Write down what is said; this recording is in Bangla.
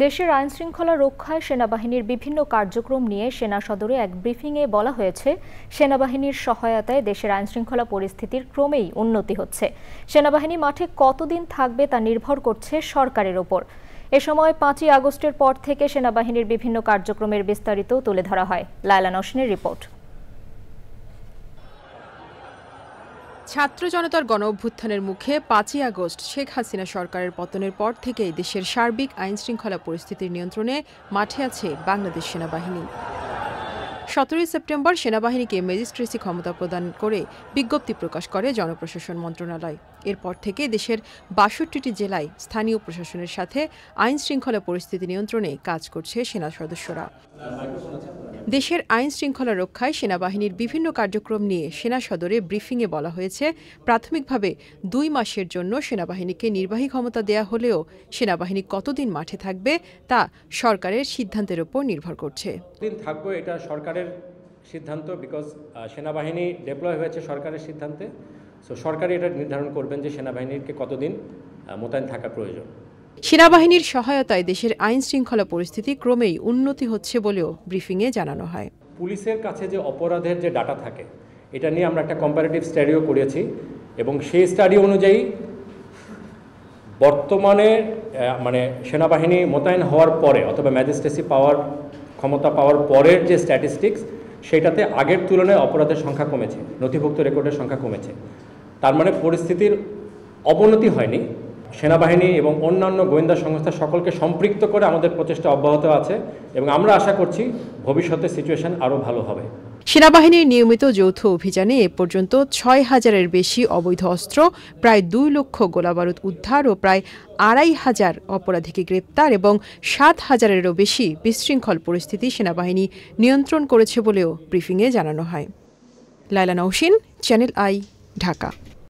দেশের আইনশৃঙ্খলা রক্ষায় সেনাবাহিনীর বিভিন্ন কার্যক্রম নিয়ে সেনা সদরে এক ব্রিফিংয়ে বলা হয়েছে, সেনাবাহিনীর সহায়তায় দেশের আইনশৃঙ্খলা পরিস্থিতির ক্রমেই উন্নতি হচ্ছে। সেনাবাহিনী মাঠে কতদিন থাকবে তা নির্ভর করছে সরকারের ওপর। এ সময় ৫ই আগস্টের পর থেকে সেনাবাহিনীর বিভিন্ন কার্যক্রমের বিস্তারিত তুলে ধরা হয়। লায়লা নওশিনের রিপোর্ট। ছাত্র জনতার গণঅভ্যুত্থানের মুখে ৫ই আগস্ট শেখ হাসিনা সরকারের পতনের পর থেকেই দেশের সার্বিক আইনশৃঙ্খলা পরিস্থিতির নিয়ন্ত্রণে মাঠে আছে বাংলাদেশ সেনাবাহিনী। ১৭ই সেপ্টেম্বর সেনাবাহিনীকে ম্যাজিস্ট্রেসি ক্ষমতা প্রদান করে বিজ্ঞপ্তি প্রকাশ করে জনপ্রশাসন মন্ত্রণালয়। এরপর থেকে দেশের ৬২টি জেলায় স্থানীয় প্রশাসনের সাথে আইনশৃঙ্খলা পরিস্থিতি নিয়ন্ত্রণে কাজ করছে সেনা সদস্যরা। দেশের আইন শৃঙ্খলা রক্ষায় সেনাবাহিনীর বিভিন্ন কার্যক্রম নিয়ে সেনা সদরে ব্রিফিংয়ে বলা হয়েছে, প্রাথমিকভাবে ২ মাসের জন্য সেনাবাহিনীকে নির্বাহী ক্ষমতা দেয়া হলেও সেনাবাহিনী কতদিন মাঠে থাকবে তা সরকারের সিদ্ধান্তের উপর নির্ভর করছে। দিন থাকবে এটা সরকারের সিদ্ধান্ত, বিকজ সেনাবাহিনী ডেপ্লয় হয়েছে সরকারের সিদ্ধান্তে। সো সরকারই এটা নির্ধারণ করবেন যে সেনাবাহিনীকে কতদিন মোতায়েন থাকা প্রয়োজন। সেনাবাহিনীর সহায়তায় দেশের আইন শৃঙ্খলা পরিস্থিতি ক্রমেই উন্নতি হচ্ছে বলেও ব্রিফিংয়ে জানানো হয়। পুলিশের কাছে যে অপরাধের যে ডাটা থাকে, এটা নিয়ে আমরা একটা কম্পারেটিভ স্টাডিও করেছি এবং সেই স্টাডি অনুযায়ী বর্তমানে সেনাবাহিনী মোতায়েন হওয়ার পরে অথবা ম্যাজিস্ট্রেসি ক্ষমতা পাওয়ার পরের যে স্ট্যাটিস্টিক্স, সেটাতে আগের তুলনায় অপরাধের সংখ্যা কমেছে, নথিভুক্ত রেকর্ডের সংখ্যা কমেছে। তার মানে পরিস্থিতির অবনতি হয়নি। সেনাবাহিনী এবং অন্যান্য গোয়েন্দা সংস্থা সকলকে সম্পৃক্ত করে আমাদের প্রচেষ্টা অব্যাহত আছে এবং আমরা আশা করছি ভবিষ্যতে সিচুয়েশন আরও ভালো হবে। সেনাবাহিনীর নিয়মিত যৌথ অভিযানে এ পর্যন্ত ৬,০০০-এর বেশি অবৈধ অস্ত্র, প্রায় ২ লক্ষ গোলাবারুদ উদ্ধার ও প্রায় ২,৫০০ অপরাধীকে গ্রেপ্তার এবং ৭,০০০-এরও বেশি বিশৃঙ্খল পরিস্থিতি সেনাবাহিনী নিয়ন্ত্রণ করেছে বলেও ব্রিফিংয়ে জানানো হয়। Laila Nowshin, channel I, Dhaka.